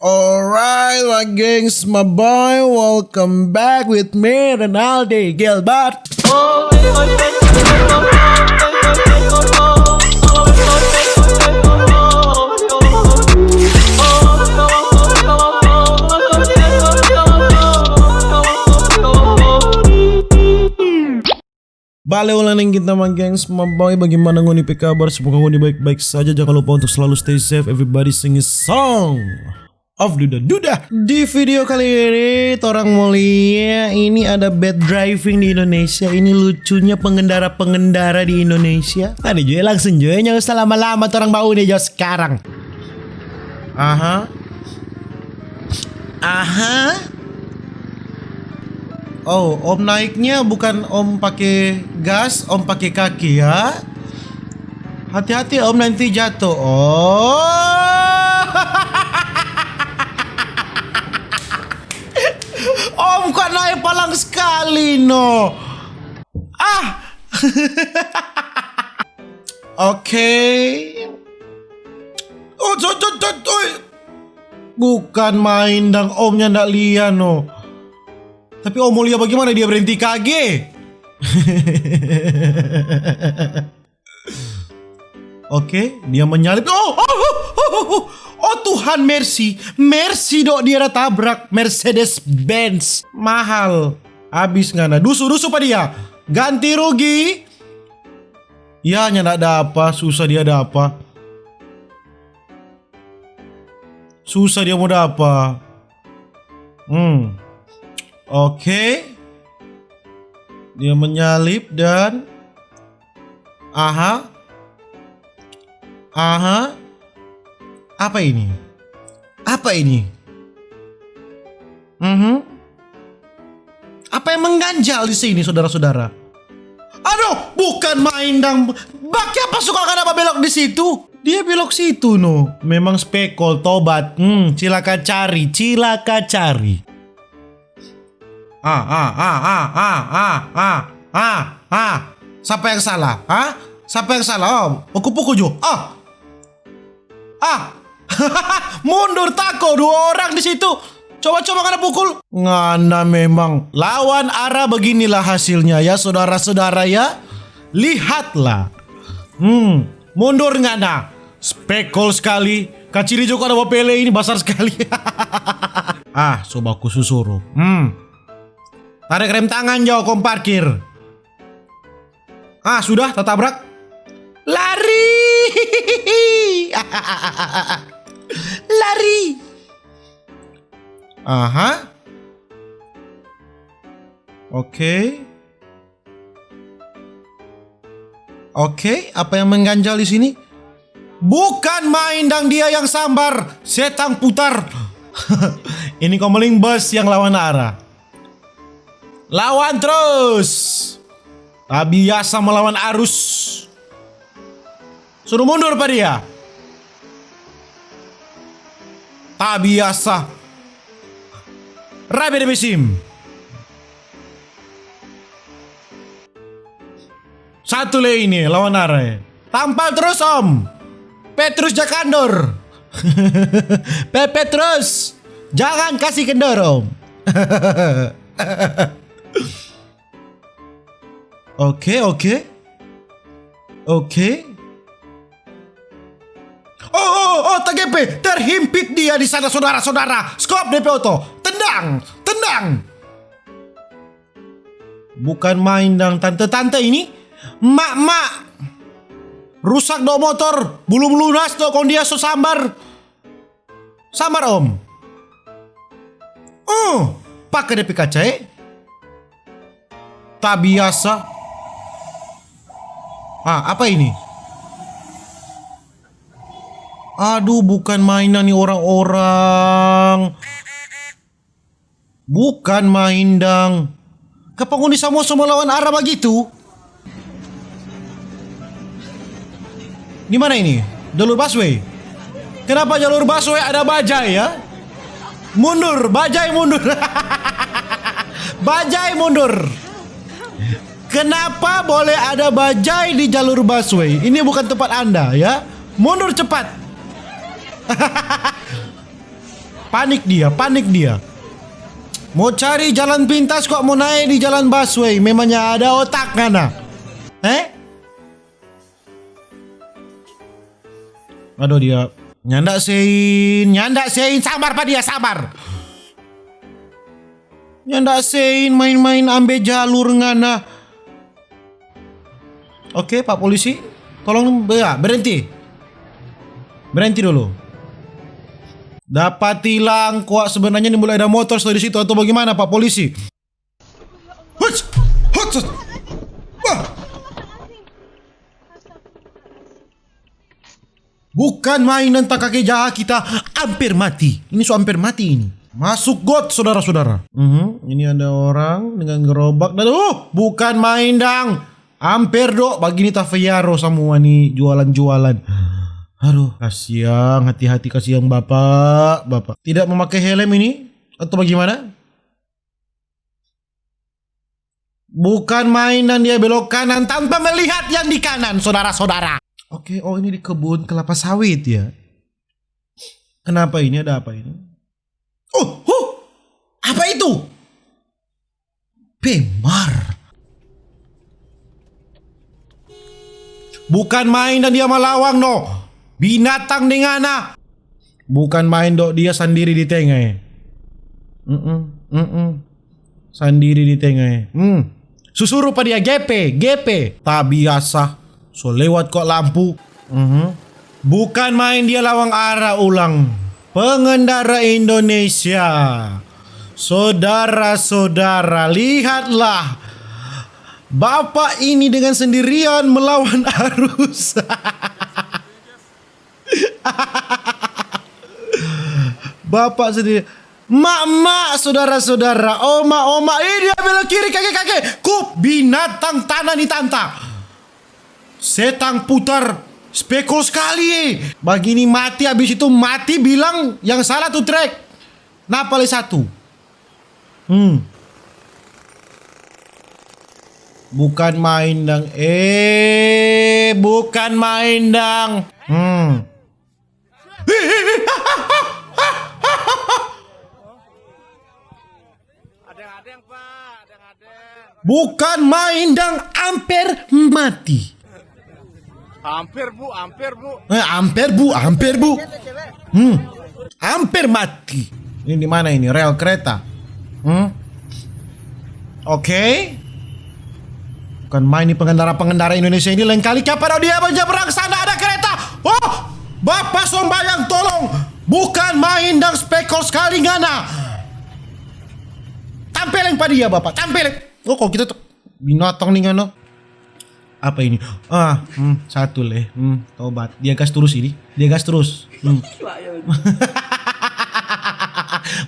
Alright, my gangs, my boy, welcome back with me, Ronaldo Gilbert. Balik ulang kita my gengs, my boy. Bagaimana ngoni kabar? Semoga ngoni baik-baik saja. Jangan lupa untuk selalu stay safe. Everybody sing a song of Duda. Di video kali ini orang mulia, ini ada bad driving di Indonesia. Ini lucunya pengendara di Indonesia. Nah juga langsung juga, nggak usah lama-lama orang bau nih jauh sekarang. Aha. Oh, om naiknya bukan om pakai gas, om pakai kaki ya. Hati-hati om nanti jatuh. Oh. Om kok naik palang sekali no. Oke. Oh, bukan main dang omnya ndak lihat no. Tapi Om Mulia bagaimana dia berhenti kaget? Oke, dia menyalip. Oh Tuhan, mercy dok, dia tabrak Mercedes Benz mahal. Habis ngana. Dusu pak dia. Ganti rugi. Ya nyak ada apa? Susah dia ada apa? Susah dia mau ada apa? Oke. Dia menyalip dan Aha. Apa ini? Apa yang mengganjal di sini, saudara-saudara? Aduh, bukan main dang. Baki apa suka kenapa belok di situ? Dia belok situ no. Memang spekol tobat. Cilaka cari. Siapa yang salah? Siapa yang salah om? Pukul jo. Mundur tako, dua orang di situ. Coba ngana pukul. Ngana memang. Lawan arah beginilah hasilnya ya saudara-saudara ya. Lihatlah. Mundur ngana. Spekol sekali. Kaciri juga ada pele ini besar sekali. Coba aku susuru. Tarik rem tangan jauh kom parkir. Sudah tertabrak. Lari. Lari. Oke, apa yang mengganjal di sini? Bukan main dang dia yang sambar, setang putar. Ini komeling bus yang lawan arah. Lawan terus. Tak biasa melawan arus. Suruh mundur pak dia. Tak biasa. Rabi debesim. Satu le ini lawan arah. Tampal terus om. Petrus Jakandor. Petrus. Jangan kasih kendor om. Oke. Oh, TGP terhimpit dia di sana saudara-saudara. Skop DP Auto. Tendang. Bukan main dang tante-tante ini. Mak. Rusak do motor. Belum lunas do kon dia so sambar. Sambar om. Pakai DP kaca tak biasa. Apa ini? Aduh, bukan mainan nih orang-orang. Bukan main dang. Kapan semua lawan arah begitu? Gimana ini? Jalur busway. Kenapa jalur busway ada bajai ya? Mundur, bajai mundur. Bajai mundur. Kenapa boleh ada bajai di jalur busway? Ini bukan tempat Anda ya. Mundur cepat. Panik dia, panik dia. Mau cari jalan pintas kok mau naik di jalan busway. Memangnya ada otak ngana? Aduh dia nyandak sein, sabar pak dia, sabar. Nyandak sein main-main ambil jalur ngana. Oke pak polisi, tolong berhenti. Berhenti dulu. Dapat tilang kok sebenarnya ini mulai ada motor di situ atau bagaimana pak polisi? Bukan mainan tak kakek jahat kita, hampir mati. Ini hampir mati ini. Masuk got saudara-saudara. Ini ada orang dengan gerobak dan bukan main dang. Hampir dok, bagi ini Tafiaro semua nih jualan-jualan. Aduh, kasihan, hati-hati kasihan bapak. Tidak memakai helm ini atau bagaimana? Bukan mainan dia belok kanan tanpa melihat yang di kanan, saudara-saudara. Oke, oh ini di kebun kelapa sawit ya. Kenapa ini? Ada apa ini? Apa itu? Bemar. Bukan main dan dia melawang no. Binatang dengana. Bukan main dok, dia sendiri di tengah. Sendiri di tengah. Susuru pa dia GP. Tak biasa. So lewat kok lampu. Bukan main dia lawang arah ulang. Pengendara Indonesia. Saudara-saudara, lihatlah. Bapak ini dengan sendirian melawan arus. Bapak sendiri. Mak, saudara-saudara, oma, ini dia belok kiri, kakek. Kup binatang tanah nih tanta. Setang putar, spekul sekali. Begini mati, habis itu mati bilang yang salah tuh trek. Napa le satu? Bukan main dang. Bukan main dang. Bukan main dang, hampir mati. Hampir bu. Hampir bu. Hampir mati. Ini di mana ini? Rel kereta. Oke. Bukan main, ini pengendara Indonesia ini lain kali kapan dia menyeberang sana ada kereta. Bapak sombayang tolong. Bukan main dan spekol sekali ngana. Tampilin pada dia bapak, tampilin. Kok kita tuh binatang nih ngana. Apa ini? Satu leh. Tobat. Dia gas terus ini. Dia gas terus.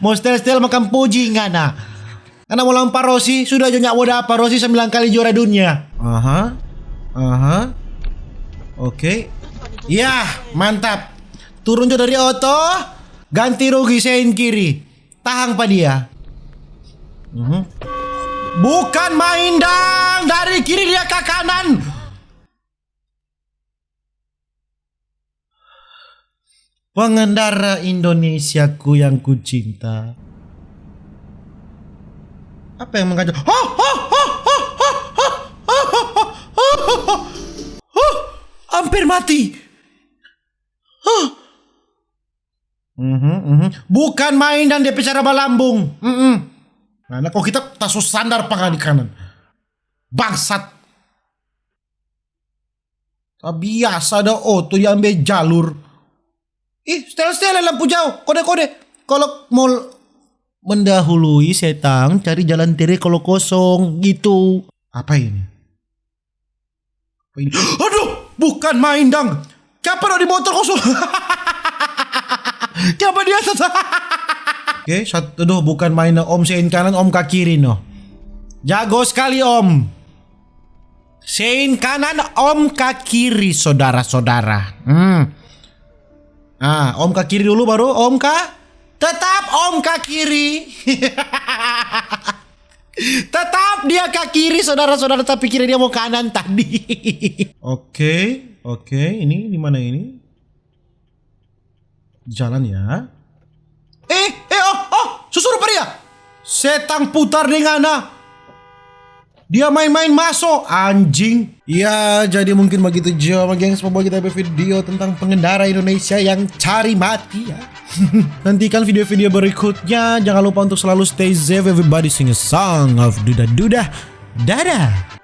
Mau stel makan puji ngana. Karena mau lawan Parosi, sudah jonyak wadah Parosi 9 kali juara dunia. Oke. Ya, mantap. Turun dari auto, ganti rugi sein kiri. Tahan pa dia. Bukan main dang, dari kiri dia ke kanan. Pengendara Indonesiaku yang kucinta. Apa yang mengajak? Hampir mati. Bukan main dan dia bicara balambung. Nah, kok kita tasus sandar pangan di kanan. Bangsat. Biasa ada auto diambil jalur. Setel lampu jauh. Kode. Kalau mau mendahului setang, cari jalan tiri kalau kosong gitu. Apa ini? Aduh, bukan main dang. Kapan di motor kosong? Kapan dia Oke, aduh bukan main om sein kanan, om ke kiri no. Jago sekali om. Sein kanan, om ke kiri saudara-saudara. Om ke kiri dulu baru om ke. Tetap om ke kiri. Tetap dia ke kiri saudara-saudara, tapi kira dia mau kanan tadi. Oke. Ini di mana ini? Jalan ya. Susurup pa dia. Setang putar dengan dia main-main masuk anjing. Ya jadi mungkin begitu aja gengs, membawa kita video tentang pengendara Indonesia yang cari mati ya. Nantikan video-video berikutnya. Jangan lupa untuk selalu stay safe. Everybody sing a song of Duda Duda. Dadah.